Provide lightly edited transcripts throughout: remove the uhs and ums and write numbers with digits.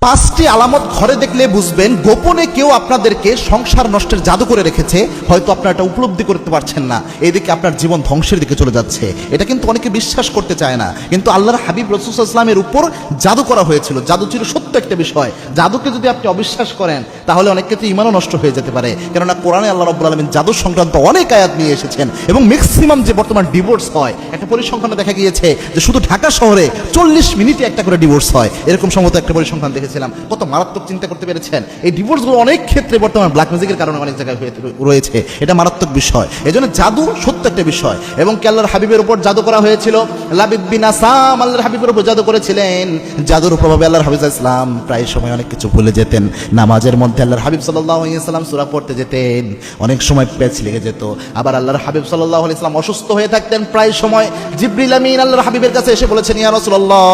পাঁচটি আলামত ঘরে দেখলে বুঝবেন গোপনে কেউ আপনাদেরকে সংসার নষ্টের জাদু করে রেখেছে। হয়তো আপনারা এটা উপলব্ধি করতে পারছেন না, এদিকে আপনার জীবন ধ্বংসের দিকে চলে যাচ্ছে। এটা কিন্তু অনেকে বিশ্বাস করতে চায় না, কিন্তু আল্লাহর হাবিব রাসূল সাল্লাল্লাহু আলাইহি ওয়াসাল্লামের উপর জাদু করা হয়েছিল। জাদু ছিল সত্য একটা বিষয়। জাদুকে যদি আপনি অবিশ্বাস করেন তাহলে অনেক ক্ষেত্রে ঈমানও নষ্ট হয়ে যেতে পারে। কেননা কোরআনে আল্লাহ রাব্বুল আলামিন জাদু সংক্রান্ত অনেক আয়াত নিয়ে এসেছেন, এবং ম্যাক্সিমাম যে বর্তমান ডিভোর্স হয়, একটা পরিসংখ্যানে দেখা গিয়েছে যে শুধু ঢাকা শহরে 40 মিনিটে একটা করে ডিভোর্স হয়। এরকম সম্ভবত একটা পরিসংখ্যান দেখেছিলাম। কত মারাত্মক, চিন্তা করতে পেরেছেন? এই ডিভোর্সগুলো অনেক ক্ষেত্রে বর্তমান ব্ল্যাক ম্যাজিকের কারণে অনেক জায়গায় রয়েছে। এটা মারাত্মক বিষয়। এজন্য জাদু সত্য একটা বিষয়। এবং কি আল্লাহর হাবিবের উপর জাদু করা হয়েছিল। লাবিব বিন আসাম আল্লাহর হাবিবের উপর জাদু করেছিলেন। জাদুর প্রভাবে আল্লাহর হাবিব ইসলাম প্রায় সময় অনেক কিছু ভুলে যেতেন। নামাজের মধ্যে আল্লাহর হাবিব সাল্লাল্লাহু আলাইহি ওয়াসাল্লাম সূরা পড়তে যেতেন, অনেক সময় পেচ লেগে যেত। আবার আল্লাহর হাবিব সাল্লাল্লাহু আলাইহি ওয়াসাল্লাম অসুস্থ হয়ে থাকতেন। প্রায় সময় জিবরিল আমিন আল্লাহর হাবিবের কাছে এসে বলেছেন, ইয়া রাসূলুল্লাহ,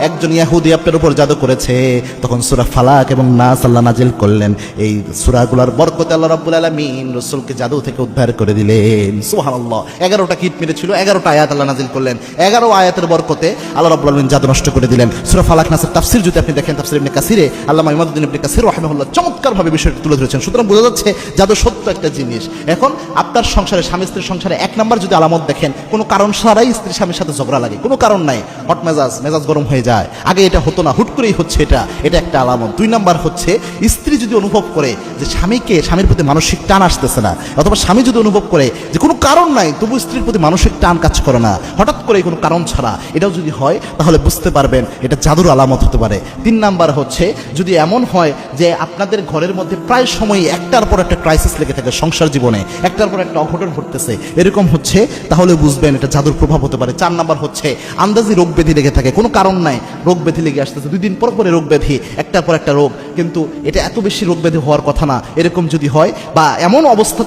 একজন ইহুদি আপনার উপর জাদু করেছে। তখন সূরা ফালাক এবং নাস আল্লাহ নাজিল করলেন। এই সূরাগুলোর বরকতে আল্লাহ রাব্বুল আলামিন রাসূলকে জাদু থেকে উদ্ধার করে দিলেন। সুবহানাল্লাহ। 11টা কিট মেরেছিল, 11টা আয়াত আল্লাহ নাজিল করলেন। 11 আয়াতের বরকতে আল্লাহ রাব্বুল আলামিন জাদু নষ্ট করে দিলেন। সূরা ফালাক নাসের তাফসীর যদি আপনি দেখেন, তাফসীর ইবনে কাসিরে আল্লামা ইমাদউদ্দিন ইবনে কাসির রাহিমাহুল্লাহ চমৎকারভাবে বিষয়টি তুলে ধরেছেন। সুতরাং বোঝা যাচ্ছে জাদু সত্য একটা জিনিস। এখন আপনার সংসারে, স্বামী স্ত্রীর সংসারে 1 নাম্বার যদি আলামত দেখেন, কোনো কারণ ছাড়াই স্ত্রী স্বামীর সাথে ঝগড়া লাগে, কোনো কারণ নাই, হট মেজাজ গরম হয়ে যায়, আগে এটা হতো না, হুট করেই হচ্ছে, এটা একটা আলামত। 2 নাম্বার হচ্ছে স্ত্রী যদি অনুভব করে যে স্বামীর প্রতি মানসিক টান আসতেছে না, অথবা স্বামী যদি অনুভব করে যে কোনো কারণ নাই তবু স্ত্রীর প্রতি মানসিক টান কাজ করে না, হঠাৎ করে কোনো কারণ ছাড়া, এটাও যদি হয় তাহলে বুঝতে পারবেন এটা জাদুর আলামত হতে পারে। 3 নাম্বার হচ্ছে যদি এমন হয় যে আপনাদের ঘরের মধ্যে প্রায় সময় একটার পর একটা ক্রাইসিস লেগে থাকে, সংসার জীবনে একটার পর একটা অঘটন ঘটতেছে, এরকম হচ্ছে, তাহলে বুঝবেন এটা জাদুর প্রভাব হতে পারে। 4 নাম্বার হচ্ছে আন্দাজি রোগ ব্যাধি লেগে থাকে, কোনো কারণ নাই, রোগ ব্যাধি লেগে আসতেছে, 2 দিন পর পরে রোগ ব্যাধি, একটার পর একটা রোগ, কিন্তু এটা এত বেশি রোগ ব্যাধি হওয়ার কথা না, এরকম যদি হয়, বা এমন অবস্থা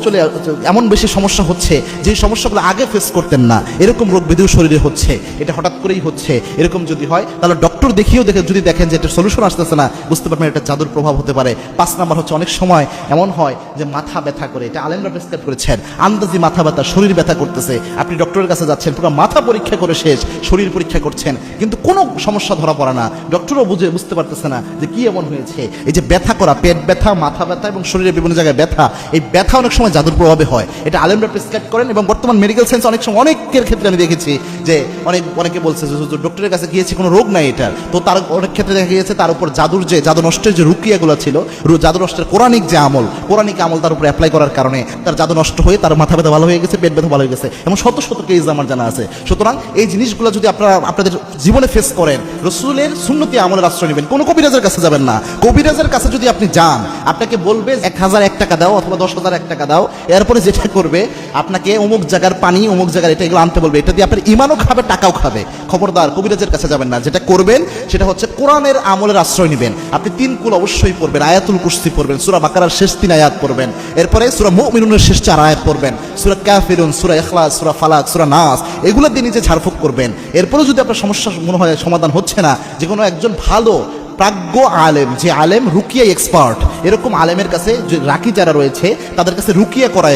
এমন বেশি সমস্যা হচ্ছে যে সমস্যাগুলো আগে ফেস করতেন না, এরকম রোগ ব্যাধিও শরীরে হচ্ছে, এটা হঠাৎ করেই হচ্ছে, এরকম যদি হয় তাহলে ডক্টর দেখিয়েও যদি দেখেন যে এটা সলিউশন আসতেছে না, বুঝতে পারবেন এটা জাদুর প্রভাব হতে পারে। 5 নাম্বার হচ্ছে অনেক সময় এমন হয় যে মাথা ব্যথা করে, এটা আলেমরা প্রেসক্রাইব করেছেন, আন্দাজি মাথা ব্যথা, শরীর ব্যথা করতেছে, আপনি ডক্টরের কাছে যাচ্ছেন, পুরো মাথা পরীক্ষা করে শেষ, শরীর পরীক্ষা করছেন, কিন্তু কোনো সমস্যা ধরা পড়ে না, ডক্টরও বুঝতে পারতেছে না যে কি এমন হয়েছে। এই যে ব্যথা করা, পেট ব্যথা, মাথা ব্যথা এবং শরীরের বিভিন্ন জায়গায় ব্যথা, এই ব্যথা অনেক সময় জাদুর প্রভাবে হয়, এটা আলেমরা প্রেসক্রাইব করেন। এবং বর্তমান মেডিকেল সায়েন্স অনেক সময় অনেকের ক্ষেত্রে আমি দেখেছি যে অনেকে বলছে যে ডক্টরের কাছে গিয়েছি, কোনো রোগ নাই এটার, তো তার অনেক ক্ষেত্রে দেখা গিয়েছে তার উপর জাদু নষ্টের যে রুকিয়াগুলো ছিল, জাদু নষ্টের কোরআনিক আমল তার উপর অ্যাপ্লাই করার কারণে তার জাদু নষ্ট হয়ে তার মাথা ব্যথা ভালো হয়ে গেছে, পেট ব্যথা ভালো হয়ে গেছে, এমন শত কেস আমার জানা আছে। সুতরাং এই জিনিসগুলো যদি আপনারা আপনাদের জীবনে ফেস করেন, রাসূলের সুন্নতি আমলের আশ্রয় নেবেন, কোনো কবিরাজের কাছে যাবেন না। কবিরাজের কাছে যদি আপনি যান, আপনাকে বলবে 1001 টাকা দাও অথবা 10,001 টাকা দাও, এরপরে যেটা করবে আপনাকে অমুক জায়গার পানি, অমুক জায়গার এগুলো আনতে বলবে, এটা দিয়ে আপনার ইমানও খাবে, টাকাও খাবে। খবরদার, কবিরাজের কাছে যাবেন না। যেটা করবেন সেটা হচ্ছে কোরআনের আমলের আশ্রয় নেবেন। আপনি 3 কুল অবশ্যই পড়বেন, আয়াতুল কুরসি পড়বেন, সূরা বাকারার শেষ 3 আয়াত পড়বেন, এরপরে সূরা মুমিনুনের শেষ 4 আয়াত পড়বেন, সূরা কাফিরুন, সূরা ইখলাস, সূরা ফালাক, সূরা নাস, এগুলো দিয়ে নিজে ঝাড়ফুঁক করবেন। এরপরে যদি আপনার সমস্যা মনে হয় সমাধান হচ্ছে না, যে কোনো একজন ভালো প্রাজ্ঞ আলেম, যে আলেম রুকিয়া এক্সপার্ট, এরকম আলেমের কাছে, যে রাকি যারা রয়েছে তাদের কাছে রুকিয়া করায়